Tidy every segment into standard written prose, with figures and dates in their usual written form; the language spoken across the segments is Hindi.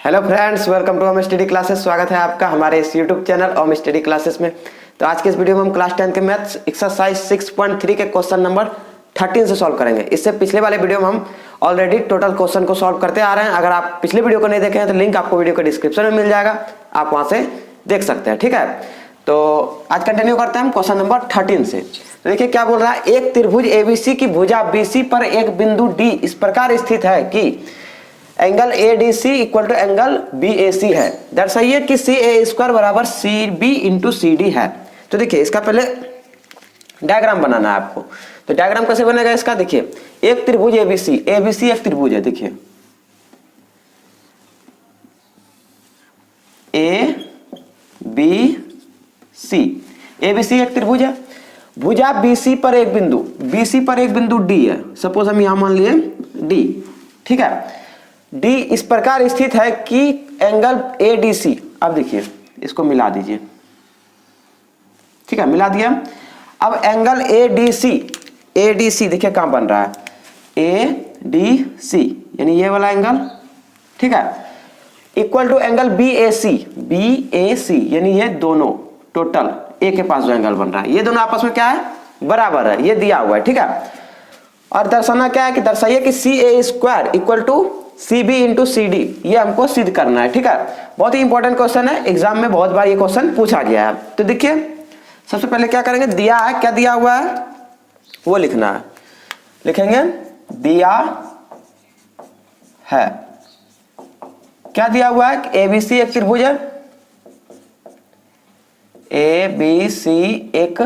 Hello friends, welcome to home study classes. स्वागत है आपका हमारे इस YouTube channel home study classes में। तो आज के इस वीडियो में हम क्लास 10 के मैथ्स एक्सरसाइज 6.3 के क्वेश्चन नंबर 13 से सॉल्व करेंगे। इससे पिछले वाले वीडियो में हम ऑलरेडी टोटल क्वेश्चन को सॉल्व करते आ रहे हैं। अगर आप पिछले वीडियो को नहीं देखे हैं तो लिंक आपको वीडियो के डिस्क्रिप्शन में मिल जाएगा, आप वहां से देख सकते हैं। ठीक है, तो आज कंटिन्यू करते हैं हम क्वेश्चन नंबर 13 से। तो देखिए क्या बोल रहा है, एक त्रिभुज एबीसी की भुजा बीसी पर एक बिंदु डी इस प्रकार स्थित है कि angle ADC equal to angle BAC है। दर्शाइए कि CA² बराबर CB इंटू CD है। तो देखिए इसका पहले डायग्राम बनाना है आपको। तो डायग्राम कैसे बनेगा इसका, देखिए एक त्रिभुज ABC एक त्रिभुज है। देखिए ABC एक त्रिभुज है। भुजा BC पर एक बिंदु D है। सपोज हम यहां मान लिए D, ठीक है। D इस प्रकार स्थित है कि एंगल ADC, अब देखिए इसको मिला दीजिए, ठीक है, मिला दिया। अब एंगल ADC देखिए कहां बन रहा है, ADC यानी ये वाला एंगल, ठीक है, इक्वल टू एंगल BAC यानी ये दोनों टोटल A के पास जो एंगल बन रहा है ये दोनों आपस में क्या है, बराबर है, ये दिया हुआ है, ठीक है। और दर्शाना क्या है कि दर्शाइए कि CA² equal to CB into CD, ये हमको सिद्ध करना है, ठीक है। बहुत ही इंपॉर्टेंट क्वेश्चन है, एग्जाम में बहुत बार ये क्वेश्चन पूछा गया है। तो देखिए सबसे पहले क्या करेंगे, दिया है, क्या दिया हुआ है वो लिखना है। लिखेंगे दिया है, क्या दिया हुआ है, ABC एक त्रिभुज है, ABC एक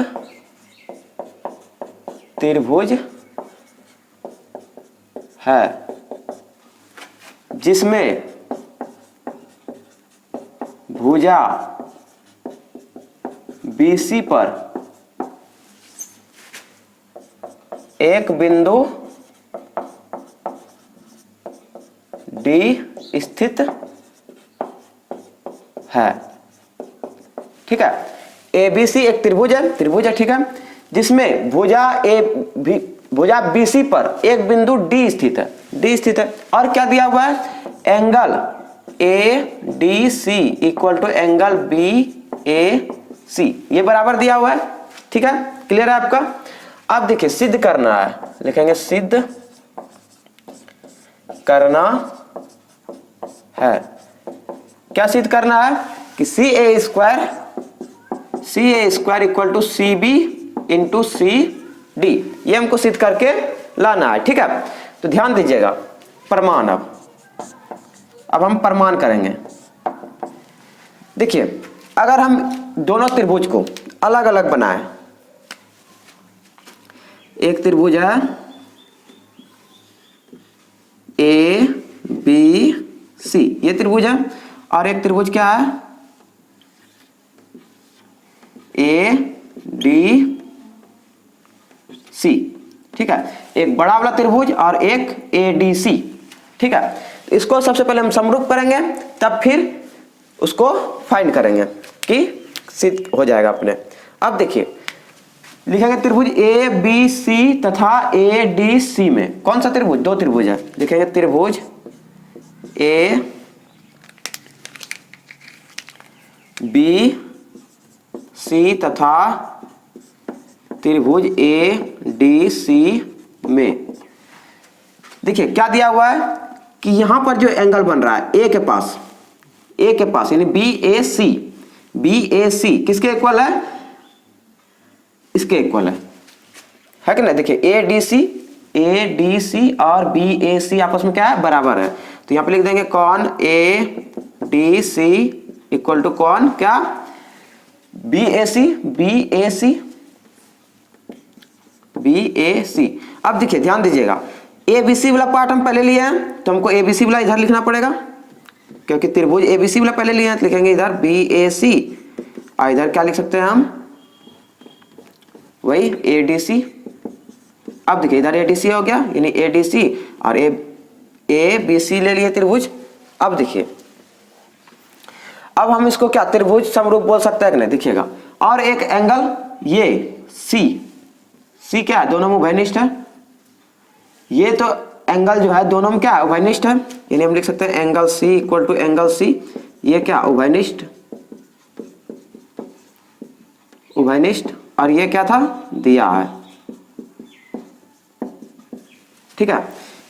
त्रिभुज है जिसमें भुजा BC पर एक बिंदु D स्थित है, ठीक है। ABC एक त्रिभुज है, ठीक है, जिसमें भुजा BC पर एक बिंदु D स्थित है। और क्या दिया हुआ है, angle ADC equal to angle BAC, ये बराबर दिया हुआ है, ठीक है। क्लियर है आपका। अब देखिए सिद्ध करना है, लिखेंगे सिद्ध करना है। क्या सिद्ध करना है कि CA² equal to CB into CD, ये हमको सिद्ध करके लाना है, ठीक है। तो ध्यान दीजिएगा, प्रमाण। अब हम प्रमाण करेंगे। देखिए अगर हम दोनों त्रिभुज को अलग अलग बनाएं, एक त्रिभुज है ABC, ये त्रिभुज है, और एक त्रिभुज क्या है ADC, ठीक है। एक बड़ा वाला त्रिभुज और एक ADC, ठीक है। तो इसको सबसे पहले हम समरूप करेंगे, तब फिर उसको फाइंड करेंगे कि सिद्ध हो जाएगा अपने। अब देखिए लिखेंगे त्रिभुज ABC तथा ADC में कौन सा त्रिभुज, दो त्रिभुज है, लिखेंगे त्रिभुज ABC तथा त्रिभुज ADC में। देखिए क्या दिया हुआ है कि यहां पर जो एंगल बन रहा है A के पास यानी BAC किसके इक्वल है, इसके इक्वल है कि नहीं। देखिए ADC और BAC आपस में क्या है, बराबर है। तो यहां पे लिख देंगे कौन ADC इक्वल टू कौन, क्या BAC। अब देखिए ध्यान दीजिएगा, ABC वाला पार्ट हम पहले लिए हैं तो हमको ABC वाला इधर लिखना पड़ेगा, क्योंकि त्रिभुज ABC वाला पहले लिए हैं तो लिखेंगे इधर BAC, और इधर क्या लिख सकते हैं हम, वही ADC। अब देखिए इधर ADC हो गया, यानी ADC और ABC ले लिए त्रिभुज। अब देखिए अब हम इसको क्या त्रिभुज समरूप बोल सकते हैं कि नहीं, देखिएगा। और एक एंगल ये C क्या है, दोनों में घनिष्ठ है, ये तो एंगल जो है दोनों में क्या है, उभयनिष्ठ है, यानी हम लिख सकते हैं angle C equal to angle C, ये क्या उभयनिष्ठ, उभयनिष्ठ, और ये क्या था दिया है, ठीक है,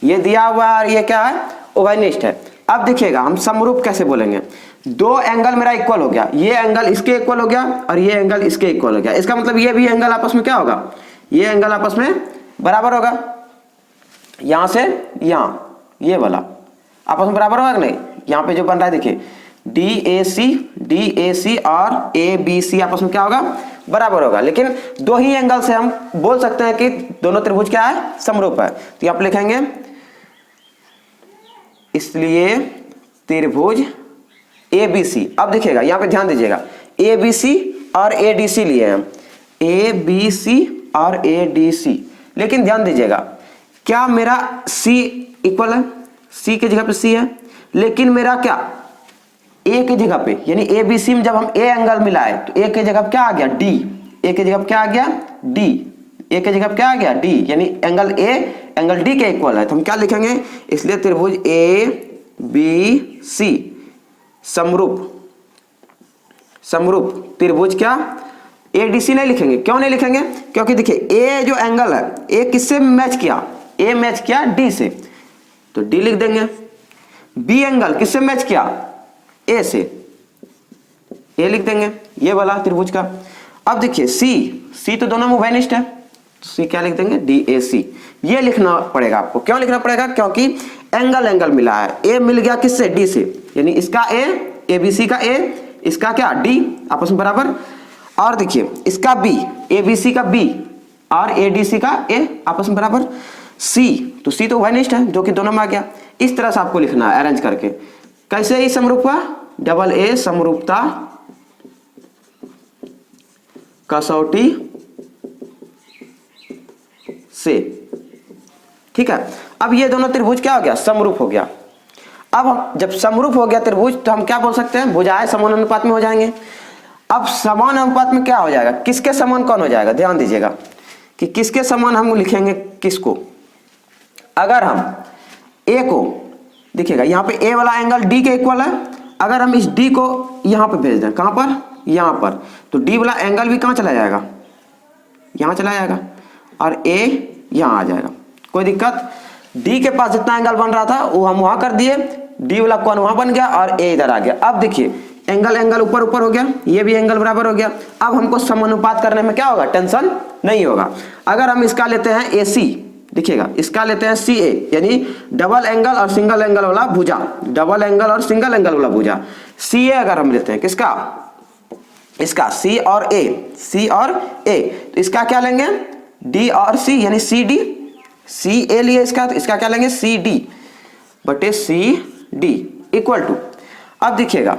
ये दिया हुआ है और ये क्या है उभयनिष्ठ है। अब देखिएगा हम समरूप कैसे बोलेंगे, दो एंगल मेरा इक्वल हो गया, ये एंगल इसके इक्वल हो गया और ये एंगल इसके इक्वल हो गया, इसका मतलब ये भी एंगल आपस में क्या होगा, ये एंगल आपस में बराबर होगा, यहां से यहां ये वाला आपस में बराबर होगा कि नहीं, यहां पे जो बन रहा है देखिए DAC और ABC आपस में क्या होगा बराबर होगा। लेकिन दो ही एंगल से हम बोल सकते हैं कि दोनों त्रिभुज क्या है समरूप है, तो यहां पे लिखेंगे इसलिए त्रिभुज ABC। अब देखिएगा यहां पे ध्यान दीजिएगा ABC और ADC लिए हम, ABC और ADC, लेकिन ध्यान दीजिएगा क्या मेरा C इक्वल है, C की जगह पे C है, लेकिन मेरा क्या A की जगह पे यानी ABC में जब हम A एंगल मिलाए तो A की जगह क्या आ गया D, A की जगह क्या आ गया D, A की जगह क्या आ गया D, यानी एंगल A एंगल D के इक्वल है, तो हम क्या लिखेंगे, इसलिए त्रिभुज ABC समरूप, समरूप त्रिभुज क्या ADC नहीं लिखेंगे, क्यों नहीं लिखेंगे, क्योंकि देखिए A जो एंगल है A किससे मैच किया, A मैच किया D से, तो D लिख देंगे, B एंगल किससे मैच किया A से, A लिख देंगे ये वाला त्रिभुज का। अब देखिए C तो दोनों में उभयनिष्ठ है, तो C क्या लिख देंगे DAC, ये लिखना पड़ेगा आपको, क्यों लिखना पड़ेगा, क्योंकि एंगल मिला है, A मिल गया किससे D से, यानी इसका A ABC का A, इसका क्या D आपस में बराबर, और देखिए इसका B ABC का B और ADC का A आपस में बराबर, C तो C तो उभयनिष्ठ है जो कि दोनों में आ गया। इस तरह से आपको लिखना है अरेंज करके, कैसे ही समरूप हुआ, डबल A समरूपता कसौटी से, ठीक है। अब ये दोनों त्रिभुज क्या हो गया समरूप हो गया। अब हम जब समरूप हो गया त्रिभुज तो हम क्या बोल सकते हैं, भुजाएं समान अनुपात में हो जाएंगे। अब समान अनुपात में क्या हो जाएगा, किसके समान कौन हो जाएगा, ध्यान दीजिएगा कि किसके समान हम लिखेंगे किसको, अगर हम A को देखिएगा यहाँ पे A वाला एंगल D के इक्वल है, अगर हम इस D को यहाँ पे भेज दें, कहां पर, यहाँ पर, तो D वाला एंगल भी कहां चला जाएगा, यहाँ चला जाएगा, और A यहाँ आ जाएगा, कोई दिक्कत। D के पास जितना एंगल बन रहा था वो हम वहां कर दिए, D वाला कोण वहां बन गया और A इधर आ गया। अब देखिए एंगल ऊपर ऊपर हो गया, ये भी एंगल बराबर हो गया। अब हमको समानुपात करने में क्या होगा, टेंशन नहीं होगा। अगर हम इसका लेते हैं AC, देखिएगा इसका लेते हैं CA, यानी डबल एंगल और सिंगल एंगल वाला भुजा, डबल एंगल और सिंगल एंगल वाला भुजा CA अगर हम लेते हैं किसका, इसका C और A, C और A, तो इसका क्या लेंगे D और C यानी CD, CA लिए इसका, तो इसका क्या लेंगे CD बटे CD इक्वल टू, अब देखिएगा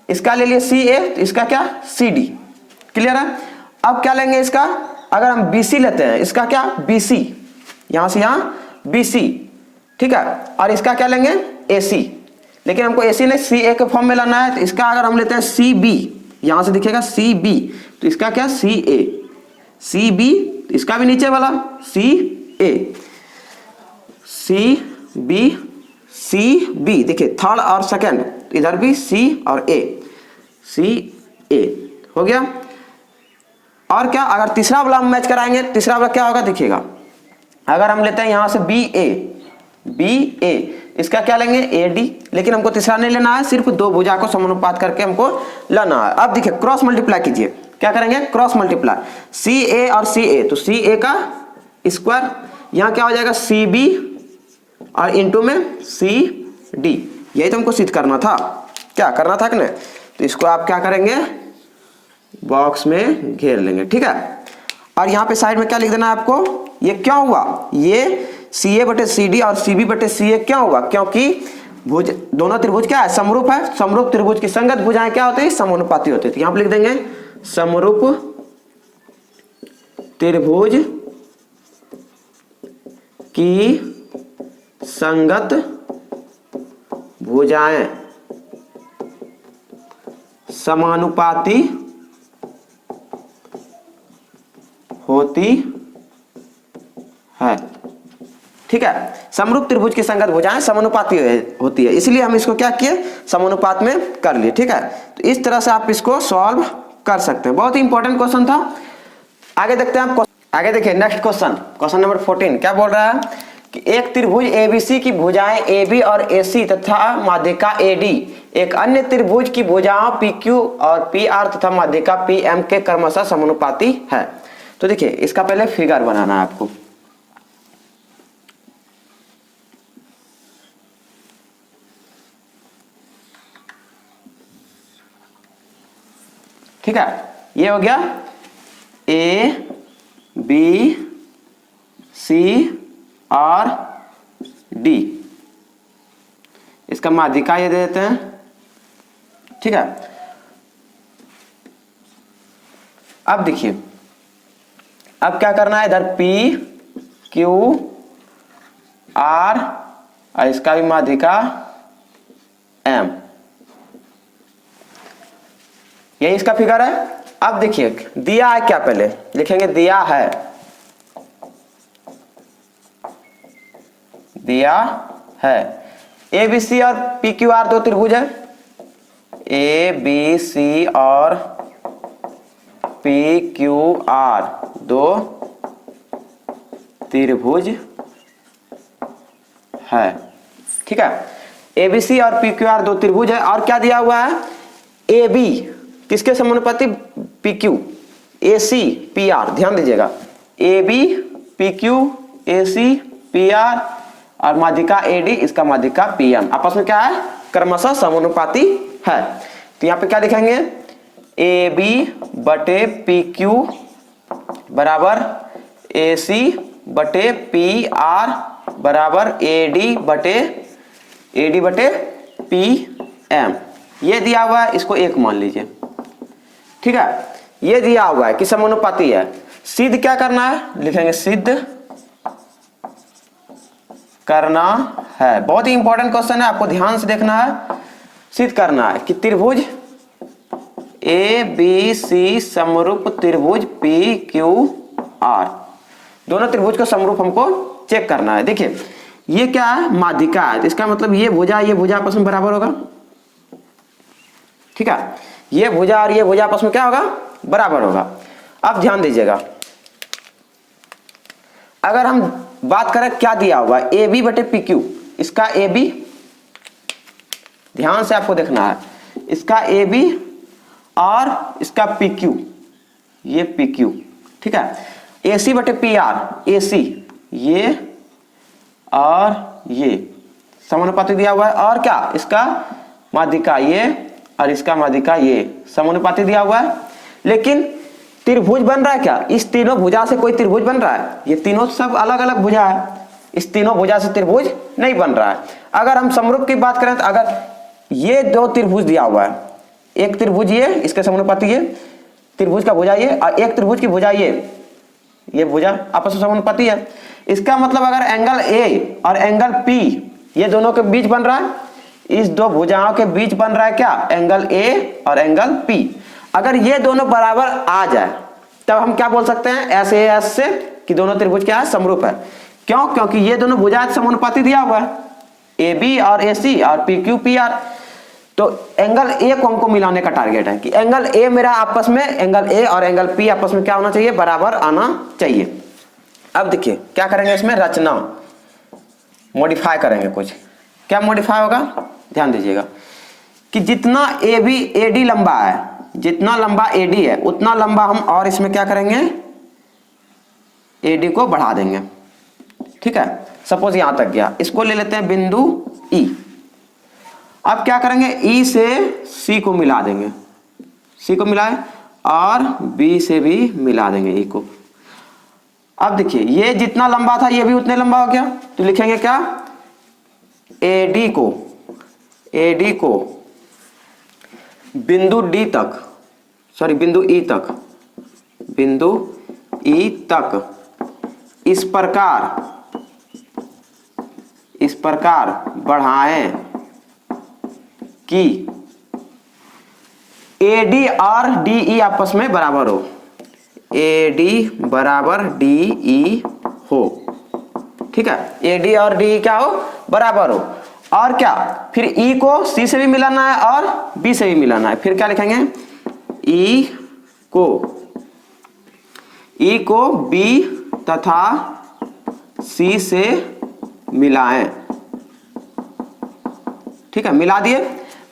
इसका ले लिए CA तो इसका क्या CD, क्लियर है। अब क्या लेंगे इसका, अगर हम BC लेते हैं, इसका क्या BC, यहां से यहां BC, ठीक है, और इसका क्या लेंगे AC, लेकिन हमको AC नहीं CA के फॉर्म में लाना है, तो इसका अगर हम लेते हैं CB, यहां से दिखेगा CB, तो इसका क्या CA, CB, तो इसका भी नीचे वाला CA, CB, देखिए थर्ड और सेकंड, इधर भी C और A, CA हो गया। और क्या, अगर तीसरा वाला हम मैच कराएंगे, तीसरा वाला क्या होगा देखिएगा, अगर हम लेते हैं यहां से BA, इसका क्या लेंगे AD, लेकिन हमको तीसरा नहीं लेना है, सिर्फ दो भुजा को समानुपात करके हमको लेना है। अब देखिए क्रॉस मल्टीप्लाई कीजिए, क्या करेंगे क्रॉस मल्टीप्लाई, CA और CA, तो CA का स्क्वायर, यहां क्या हो जाएगा CB और इंटू में CD, यही तो हमको सिद्ध करना था, क्या करना था कि नहीं, तो इसको आप क्या करेंगे बॉक्स में घेर लेंगे, ठीक है। और यहाँ पे साइड में क्या लिख देना है आपको, ये क्यों हुआ, ये CA बटे CD और CB बटे CA क्यों हुआ, क्योंकि भुज दोनों त्रिभुज क्या है समरूप है, समरूप त्रिभुज की संगत भुजाएं क्या होती है समानुपाती होती है, तो यहाँ पे लिख देंगे समरूप त्रिभुज की संगत भुजाएं समानुपाती होती है, ठीक है, समरूप त्रिभुज की संगत भुजाएं समानुपाती होती है, इसलिए हम इसको क्या किए, समानुपात में कर लिए। ठीक है, तो इस तरह से आप इसको सॉल्व कर सकते हैं। बहुत ही इंपॉर्टेंट क्वेश्चन था। आगे देखते हैं, आगे देखिए नेक्स्ट क्वेश्चन, क्वेश्चन नंबर 14 क्या बोल रहा है कि एक त्रिभुज एबीसी की भुजाएं एबी और एसी तथा माध्यिका एडी एक अन्य त्रिभुज की भुजाओं पीक्यू और पीआर तथा माध्यिका पीएम के क्रमशः समानुपाती है। तो देखिए इसका पहले फिगर बनाना है आपको। ठीक है, ये हो गया ए बी सी और डी, इसका माध्यिका ये दे देते हैं। ठीक है, अब देखिए अब क्या करना है, इधर पी क्यू आर और इसका भी माध्यिका एम, यही इसका फिगर है। अब देखिए दिया है क्या, पहले लिखेंगे दिया है, दिया है ए बी सी और पी क्यू आर दो त्रिभुज है, ए बी सी और पी क्यू आर दो त्रिभुज है। ठीक है, ए बी सी और पी क्यू आर दो त्रिभुज है, और क्या दिया हुआ है, ए बी किसके समानुपाती, P Q, A C P R, ध्यान दीजिएगा A B P Q A C P R और माध्यिका ए डी, इसका माध्यिका पी एम आपस में क्या है, क्रमशः समानुपाती है। तो यहाँ पे क्या लिखेंगे, ए बी बटे पी क्यू बराबर ए सी बटे पी आर बराबर ए डी बटे पी एम, ये दिया हुआ है, इसको एक मान लीजिए। ठीक है, ये दिया हुआ है कि समानुपाती है, सिद्ध क्या करना है, लिखेंगे सिद्ध करना है। बहुत ही इंपॉर्टेंट क्वेश्चन है, आपको ध्यान से देखना है। सिद्ध करना है कि त्रिभुज ए बी सी समरूप त्रिभुज पी क्यू आर, दोनों त्रिभुज का समरूप हमको चेक करना है। देखिए ये क्या है, माध्यिका है, इसका मतलब ये भुजा आपस में बराबर होगा। ठीक है, ये भुजा और ये भुजा आपस में क्या होगा, बराबर होगा। अब ध्यान दीजिएगा, अगर हम बात करें क्या दिया हुआ है, ए बी बटे पी क्यू, इसका ए बी, ध्यान से आपको देखना है, इसका ए बी और इसका पी क्यू, ये पी क्यू। ठीक है, ए सी बटे पी आर, ए सी ये और ये समानुपाती दिया हुआ है, और क्या इसका माध्यिका ये और इसका माध्यिका ये समानुपाती दिया हुआ है। लेकिन त्रिभुज बन रहा है क्या, इस तीनों भुजा से कोई त्रिभुज बन रहा है, ये तीनों सब अलग अलग भुजा है, इस तीनों भुजा से त्रिभुज नहीं बन रहा है। अगर हम समरूप की बात करें तो अगर ये दो त्रिभुज दिया हुआ है, एक त्रिभुज ये, इसके समानुपाती ये त्रिभुज का भुजा ये, और एक त्रिभुज की भुजा ये भुजा आपस में समानुपाती है। इसका मतलब अगर एंगल ए और एंगल पी ये दोनों के बीच बन रहा है, इस दो भुजाओं के बीच बन रहा है क्या, एंगल ए और एंगल पी। अगर ये दोनों बराबर आ जाए तब हम क्या बोल सकते हैं, ऐसे एस से कि दोनों त्रिभुज क्या है, समरूप है। क्यों, क्योंकि ये दोनों भुजा समानुपाती दिया हुआ है, ए बी और ए सी और पी क्यू पी आर। तो एंगल ए को हमको मिलाने का टारगेट है कि एंगल ए मेरा आपस में, एंगल ए और एंगल पी आपस में क्या होना चाहिए, बराबर आना चाहिए। अब देखिए क्या करेंगे, इसमें रचना मॉडिफाई करेंगे कुछ। क्या मॉडिफाई होगा, ध्यान दीजिएगा कि जितना ए बी ए डी लंबा है, जितना लंबा ए डी है उतना लंबा हम और इसमें क्या करेंगे, ए डी को बढ़ा देंगे। ठीक है, सपोज यहां तक गया, इसको ले लेते हैं बिंदु ई। अब क्या करेंगे, ई से सी को मिला देंगे, सी को मिलाए और बी से भी मिला देंगे ई को। अब देखिए ये जितना लंबा था ये भी उतने लंबा हो गया, तो लिखेंगे क्या, एडी को बिंदु डी तक, सॉरी बिंदु ई तक इस प्रकार बढ़ाएं कि एडी और डीई आपस में बराबर हो, एडी बराबर डीई हो। ठीक है, ए डी और डी क्या हो, बराबर हो। और क्या, फिर ई को सी से भी मिलाना है और बी से भी मिलाना है। फिर क्या लिखेंगे, ई को बी तथा सी से मिलाएं। ठीक है, मिला दिए।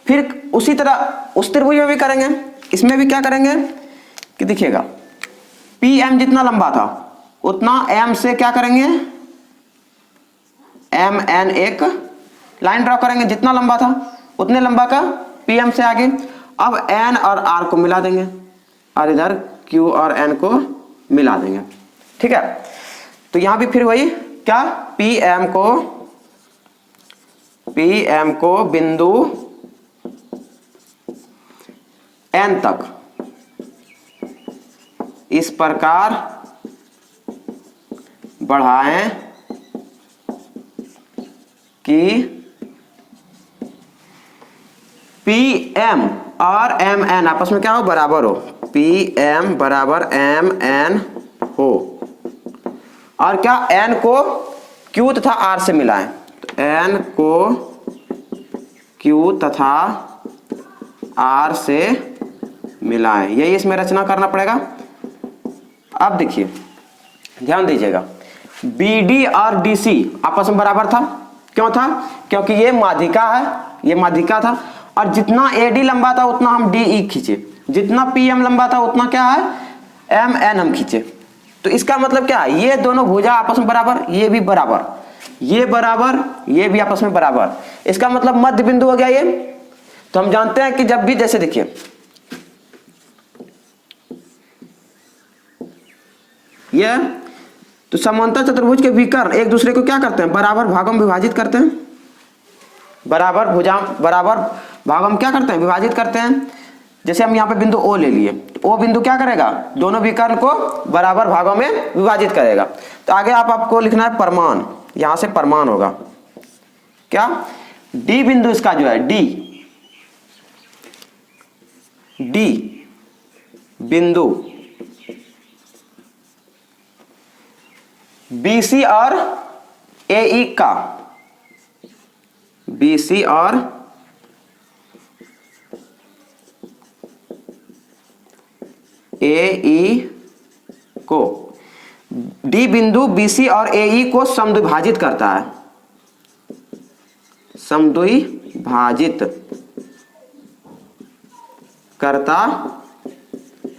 फिर उसी तरह उस त्रिभुज में भी करेंगे, इसमें भी क्या करेंगे कि देखिएगा, पी एम जितना लंबा था उतना एम से क्या करेंगे, एम एन एक लाइन ड्रॉ करेंगे, जितना लंबा था उतने लंबा का पी एम से आगे। अब एन और आर को मिला देंगे और इधर क्यू और एन को मिला देंगे। ठीक है, तो यहां भी फिर वही क्या, पी एम को बिंदु एन तक इस प्रकार बढ़ाएं कि पी एम और एम एन आपस में क्या हो, बराबर हो। पी एम बराबर एम एन हो। और क्या, एन को क्यू तथा आर से मिलाएं, तो एन को क्यू तथा आर से मिलाएं, यही इसमें रचना करना पड़ेगा। अब देखिए, ध्यान दीजिएगा, बी डी और डी सी आपस में बराबर था। क्यों था, क्योंकि ये माध्यिका है, ये माध्यिका था। और जितना ए डी लंबा था उतना हम डी ई खींचे, जितना पी एम लंबा था उतना क्या है, एम एन हम खींचे। तो इसका मतलब क्या है, ये दोनों भुजा आपस में बराबर, ये भी बराबर, ये बराबर, ये भी आपस में बराबर। इसका मतलब मध्य बिंदु हो गया ये। तो हम जानते हैं कि जब भी, जैसे देखिए ये, तो समांतर चतुर्भुज के विकर्ण एक दूसरे को क्या करते हैं, बराबर भागों में विभाजित करते हैं। बराबर भागों में क्या करते हैं, विभाजित करते हैं। जैसे हम यहाँ पे बिंदु ओ ले लिए, ओ बिंदु क्या करेगा, दोनों विकर्ण को बराबर भागों में विभाजित करेगा। तो आगे आपको लिखना है परमान, यहां से परमान होगा क्या, डी बिंदु इसका जो है, डी बिंदु बीसी और एई का, बीसी और एई को, डी बिंदु बीसी और एई को समद्विभाजित करता है, समद्विभाजित करता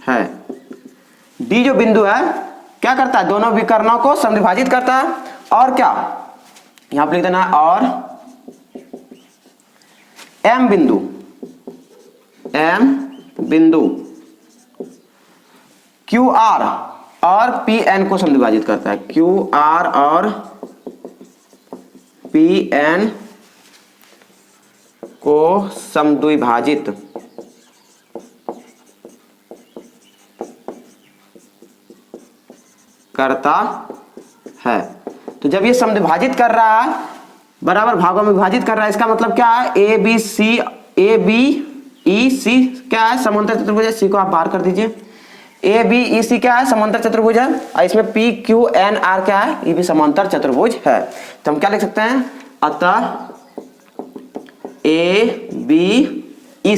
है। डी जो बिंदु है क्या करता है, दोनों विकर्णों को समद्विभाजित करता है। और क्या, यहां पर लिख देना है, और एम बिंदु क्यू आर और पी एन को समद्विभाजित करता है। क्यू आर और पी एन को समद्विभाजित करता है। तो जब ये समद्विभाजित कर रहा है, बराबर भागों में विभाजित कर रहा है, इसका मतलब क्या है, ए बी ई सी क्या है, समांतर चतुर्भुज है। सी को आप बाहर कर दीजिए। ए बी ई सी क्या है, समांतर चतुर्भुज है। और इसमें पी क्यू एन आर क्या है, ये भी समांतर चतुर्भुज है। तो हम क्या लिख सकते हैं, अतः ए बी ई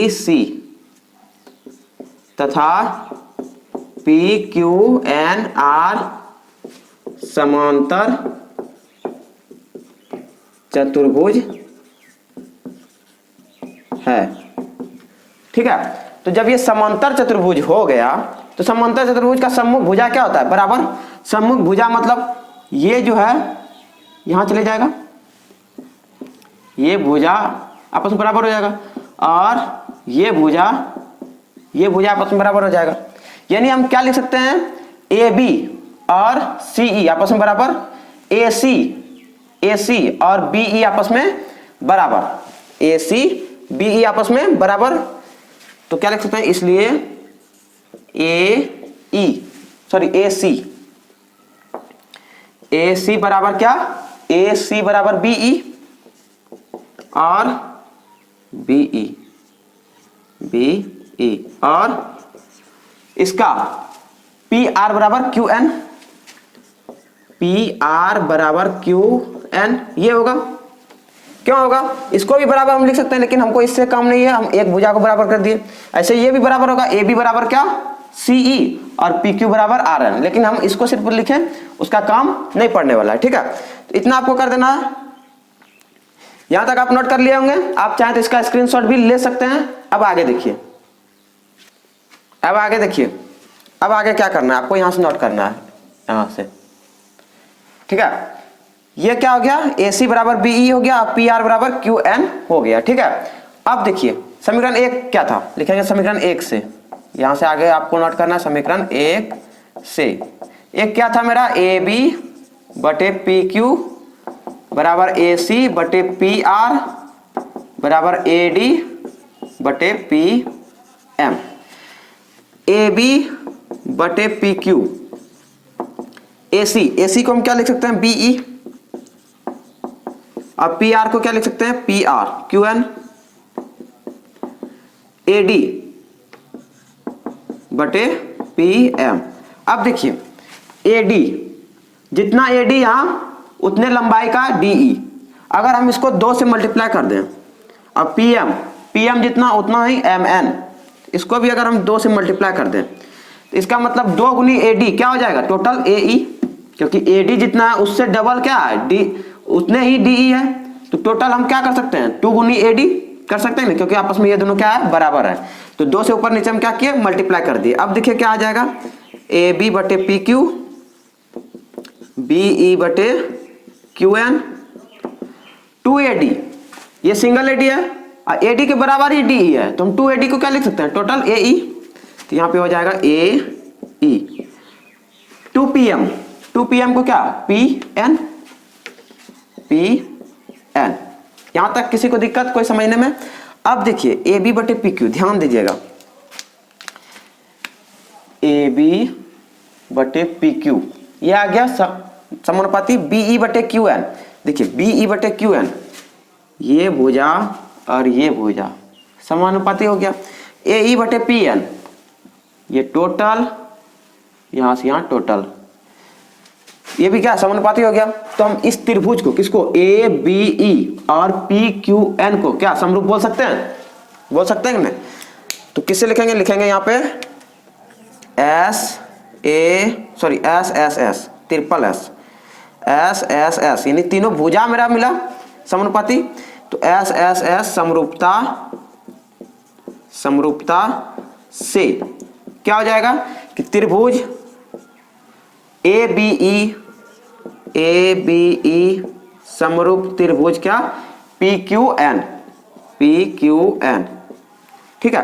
सी तथा पी क्यू एन आर समांतर चतुर्भुज है। ठीक है, तो जब ये समांतर चतुर्भुज हो गया, तो समांतर चतुर्भुज का सम्मुख भुजा क्या होता है, बराबर। सम्मुख भुजा मतलब ये जो है यहां चले जाएगा, ये भुजा आपस में बराबर हो जाएगा, और ये भुजा आपस में बराबर हो जाएगा। यानी हम क्या लिख सकते हैं, ए बी और सी ई आपस में बराबर, ए सी और बी ई आपस में बराबर, ए सी बी ई आपस में बराबर। तो क्या लिख सकते हैं, इसलिए ए सी बराबर क्या, ए सी बराबर बी ई और बी ई और इसका पी आर बराबर क्यू एन, पी आर बराबर क्यू एन, ये होगा। क्यों होगा? इसको भी बराबर हम लिख सकते हैं, लेकिन हमको इससे काम नहीं है, हम एक भुजा को बराबर कर दिए। ऐसे ये भी बराबर होगा, ए बी बराबर क्या सीई और पी क्यू बराबर आर एन, लेकिन हम इसको सिर्फ लिखें, उसका काम नहीं पड़ने वाला है। ठीक है, तो इतना आपको कर देना है। यहां तक आप नोट कर लिए होंगे, आप चाहें तो इसका स्क्रीनशॉट भी ले सकते हैं। अब आगे देखिए, अब आगे देखिए, अब आगे क्या करना है आपको, यहां से नोट करना है, यहां से। ठीक है, ये क्या हो गया, ए सी बराबर बी ई हो गया, पी आर बराबर क्यू एन हो गया। ठीक है, अब देखिए समीकरण एक क्या था, लिखेंगे समीकरण एक से, यहां से आगे आपको नोट करना है समीकरण एक से। एक क्या था मेरा, ए बी बटे पी क्यू बराबर ए सी बटे पी आर बराबर ए डी बटे पी एम। ए बी बटे पी क्यू, ए सी को हम क्या लिख सकते हैं, बी ई, अब पी आर को क्या लिख सकते हैं, P R Q N. A D बटे पी एम। अब देखिए ए डी, जितना ए डी यहां उतने लंबाई का डी ई, अगर हम इसको 2 से मल्टीप्लाई कर दें, अब पी एम जितना उतना ही एम एन, इसको भी अगर हम 2 से मल्टीप्लाई कर दें, तो इसका मतलब 2 गुनी ए डी क्या हो जाएगा, टोटल ए ई, क्योंकि ए डी जितना है उससे डबल क्या है, डी उतने ही डी ई है, तो टोटल हम क्या कर सकते हैं, 2 गुनी ए डी कर सकते हैं ना, क्योंकि आपस में ये दोनों क्या है, बराबर है। तो 2 से ऊपर नीचे हम क्या किए, मल्टीप्लाई कर दिए। अब देखिए क्या आ जाएगा, ए बी बटे पी क्यू, बी ई बटे क्यू एन, 2 ए डी, ये सिंगल ए डी है और ए डी के बराबर ही डी ई है, तो हम 2 ए डी को क्या लिख सकते हैं, टोटल ए ई, तो यहाँ पे हो जाएगा ए ई। 2 पी एम को क्या, पी एन, पी एन। यहां तक किसी को दिक्कत कोई समझने में? अब देखिए ए बी बटे पी क्यू, ध्यान दीजिएगा, ए बी बटे पी क्यू, ये आ गया समानुपाती बी ई बटे क्यू एन। देखिए बी ई बटे क्यू एन, ये भुजा और ये भुजा समानुपाती हो गया। ए ई बटे पी एन, ये टोटल, यहां से यहां टोटल, ये भी क्या समानुपाती हो गया। तो हम इस त्रिभुज को, किसको, ए बी ई और पी क्यू एन को क्या समरूप बोल सकते हैं, बोल सकते हैं ना? तो किससे लिखेंगे, लिखेंगे यहाँ पे S S S triple S, S S S, यानी तीनों भुजा मेरा मिला समानुपाती, तो एस एस एस समरूपता से क्या हो जाएगा कि त्रिभुज ए बी ई समरूप त्रिभुज क्या, पी क्यू एन। ठीक है,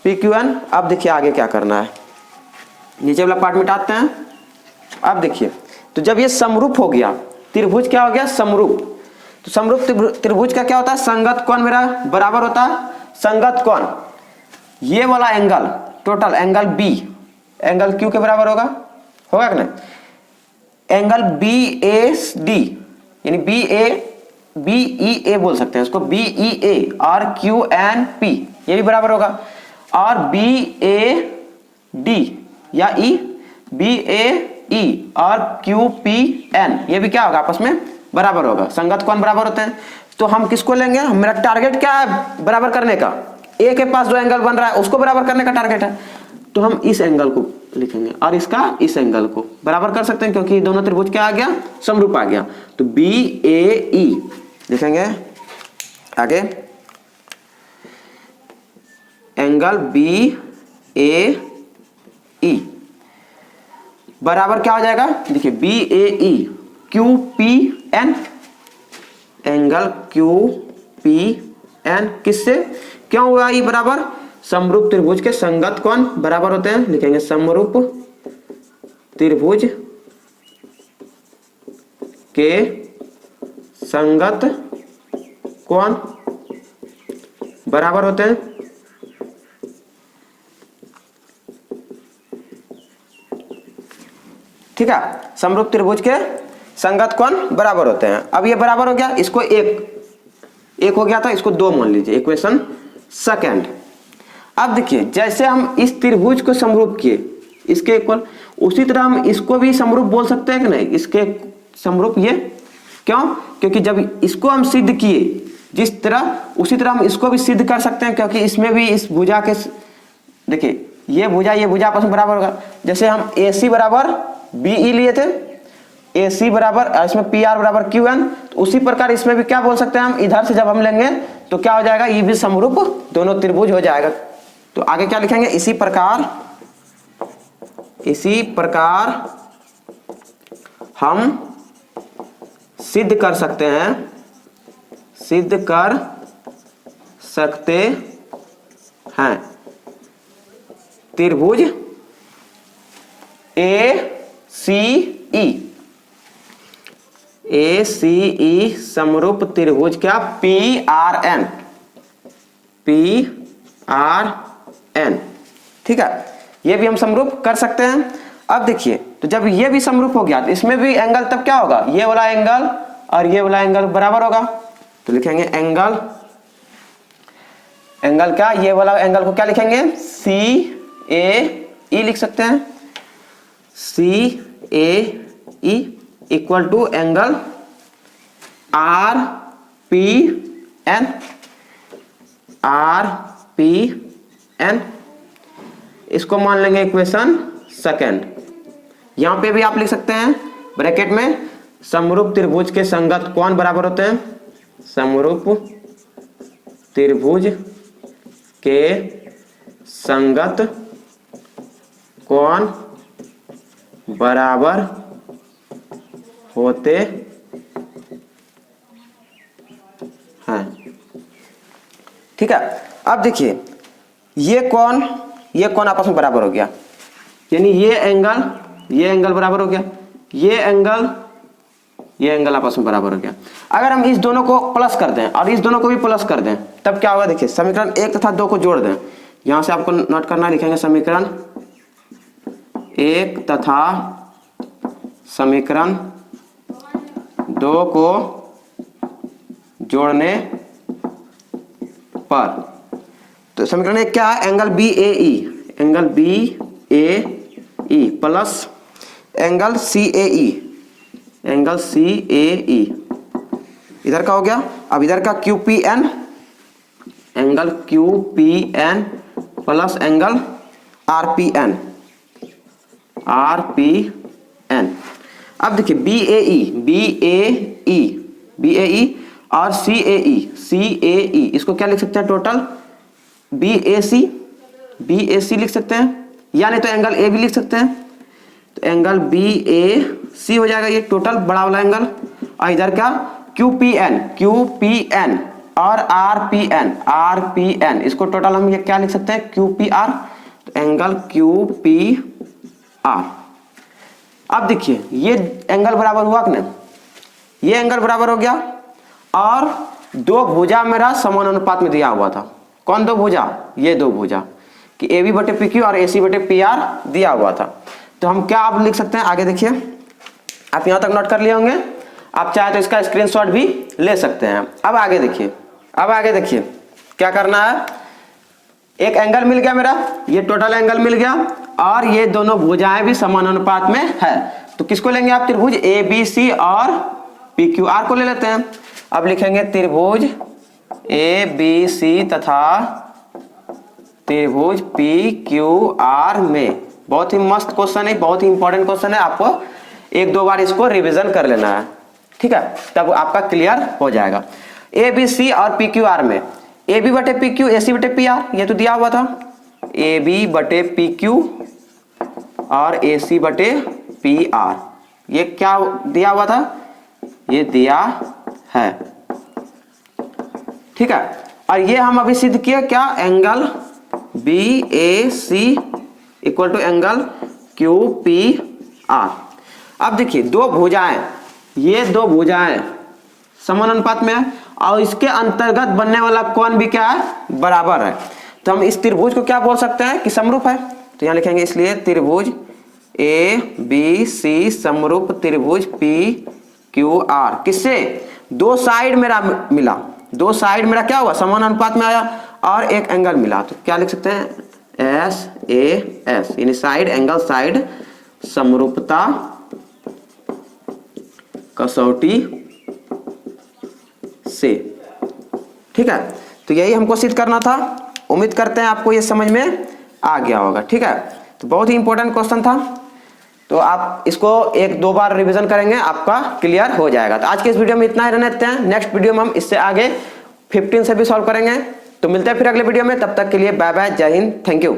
पी क्यू एन। अब देखिए आगे क्या करना है, नीचे वाला पार्ट मिटाते हैं। अब देखिए, तो जब ये समरूप हो गया, त्रिभुज क्या हो गया, समरूप, तो समरूप त्रिभुज का क्या होता है, संगत कोण मेरा बराबर होता है संगत कोण, ये वाला angle, total angle B, angle Q के बराबर होगा कि नहीं, एंगल बी एस डी, यानी बी ई ए बोल सकते हैं उसको, बी ई ए और क्यू एन पी, ये भी बराबर होगा, और बी ए डी या ई, बी ए ई और क्यू पी एन, ये भी क्या होगा, आपस में बराबर होगा, संगत कोण बराबर होते हैं। तो हम किसको लेंगे, मेरा टारगेट क्या है बराबर करने का, ए के पास जो एंगल बन रहा है उसको बराबर करने का टारगेट है, तो हम इस एंगल को लिखेंगे और इसका इस एंगल को बराबर कर सकते हैं, क्योंकि दोनों त्रिभुज क्या आ गया, समरूप आ गया। तो बी ए ई लिखेंगे, आगे एंगल बी ए ई बराबर क्या हो जाएगा, देखिए B A E Q P N, angle Q P N, किससे, क्यों हुआ ये बराबर, समरूप त्रिभुज के संगत कोण बराबर होते हैं, लिखेंगे समरूप त्रिभुज के संगत कोण बराबर होते हैं। ठीक है, समरूप त्रिभुज के संगत कोण बराबर होते हैं। अब ये बराबर हो गया, इसको एक हो गया था, इसको 2 मान लीजिए, इक्वेशन सेकंड। अब देखिए जैसे हम इस त्रिभुज को समरूप किए, इसके इक्वल, उसी तरह हम इसको भी समरूप बोल सकते हैं कि नहीं, इसके समरूप ये, क्यों? क्योंकि जब इसको हम सिद्ध किए जिस तरह, उसी तरह हम इसको भी सिद्ध कर सकते हैं, क्योंकि इसमें भी इस भुजा के, देखिए ये भुजा आपस में बराबर होगा। जैसे हम AC बराबर BE लिए थे, AC बराबर, इसमें PR बराबर QN, तो उसी प्रकार इसमें भी क्या बोल सकते हैं हम, इधर से जब हम लेंगे तो क्या हो जाएगा, ये भी समरूप दोनों त्रिभुज हो जाएगा। तो आगे क्या लिखेंगे, इसी प्रकार हम सिद्ध कर सकते हैं त्रिभुज ACE समरूप त्रिभुज क्या, PRN। ठीक है, ये भी हम समरूप कर सकते हैं। अब देखिए, तो जब ये भी समरूप हो गया तो इसमें भी एंगल तब क्या होगा, ये वाला एंगल और ये वाला एंगल बराबर होगा। तो लिखेंगे एंगल क्या, ये वाला एंगल को क्या लिखेंगे, CAE लिख सकते हैं, CAE equal to angle RPN। इसको मान लेंगे इक्वेशन सेकंड। यहां पे भी आप लिख सकते हैं ब्रैकेट में, समरूप त्रिभुज के संगत कोण बराबर होते हैं, समरूप त्रिभुज के संगत कोण बराबर होते हैं। ठीक है, अब देखिए ये कोण आपस में बराबर हो गया, यानी ये एंगल बराबर हो गया, ये एंगल आपस में बराबर हो गया। अगर हम इस दोनों को प्लस कर दें और इस दोनों को भी प्लस कर दें तब क्या होगा, देखिए समीकरण 1 तथा 2 को जोड़ दें। यहां से आपको नोट करना, लिखेंगे समीकरण 1 तथा समीकरण 2 को जोड़ने पर, तो समीकरण 1 क्या है, angle BAE plus angle CAE इधर का हो गया। अब इधर का QPN, angle QPN plus angle RPN। अब देखिए BAE और CAE इसको क्या लिख सकते हैं, टोटल BAC लिख सकते हैं, या नहीं तो एंगल A भी लिख सकते हैं। तो एंगल BAC हो जाएगा ये टोटल बड़ा वाला एंगल, और इधर का QPN और RPN, इसको टोटल हम ये क्या लिख सकते हैं, QPR। तो एंगल QPR। अब देखिए ये एंगल बराबर हुआ कि नहीं, ये एंगल बराबर हो गया, और दो भुजा मेरा समान अनुपात में दिया हुआ था। कौन दो भुजा, ये दो भुजा कि AB बटे PQ और AC बटे PR दिया हुआ था। तो हम क्या अब लिख सकते हैं, आगे देखिए, आप यहां तक नोट कर लिए होंगे, आप चाहे तो इसका स्क्रीनशॉट भी ले सकते हैं। अब आगे देखिए क्या करना है, एक एंगल मिल गया मेरा, ये टोटल एंगल मिल गया, और ये दोनों भुजाएं भी समान अनुपात में है। तो किसको लेंगे आप, त्रिभुज ABC और PQR को ले लेते हैं। अब लिखेंगे त्रिभुज ABC तथा त्रिभुज PQR में, बहुत ही मस्त क्वेश्चन है, बहुत ही इंपॉर्टेंट क्वेश्चन है, आपको एक दो बार इसको रिवीजन कर लेना है, ठीक है, तब आपका क्लियर हो जाएगा। ABC और PQR में AB बटे PQ AC बटे PR ये तो दिया हुआ था, AB बटे PQ और AC बटे PR ये क्या दिया हुआ था, ये दिया है, ठीक है। और ये हम अभी सिद्ध किया क्या, angle BAC equal to angle QPR। अब देखिए दो भुजाएं, ये दो भुजाएं समान अनुपात में है, और इसके अंतर्गत बनने वाला कोण भी क्या है, बराबर है। तो हम इस त्रिभुज को क्या बोल सकते हैं कि समरूप है। तो यहां लिखेंगे, इसलिए त्रिभुज ABC समरूप त्रिभुज PQR किससे, दो साइड मेरा मिला, दो साइड मेरा क्या हुआ, समान अनुपात में आया, और एक एंगल मिला। तो क्या लिख सकते हैं, SAS यानी साइड एंगल साइड समरूपता कसौटी से। ठीक है, तो यही हमको सिद्ध करना था। उम्मीद करते हैं आपको ये समझ में आ गया होगा। ठीक है, तो बहुत ही इंपॉर्टेंट क्वेश्चन था, तो आप इसको 1-2 बार रिवीजन करेंगे, आपका क्लियर हो जाएगा। तो आज के इस वीडियो में इतना ही रहने देते हैं। नेक्स्ट वीडियो में हम इससे आगे 15 से भी सॉल्व करेंगे। तो मिलते हैं फिर अगले वीडियो में, तब तक के लिए बाय बाय, जय हिंद, थैंक यू।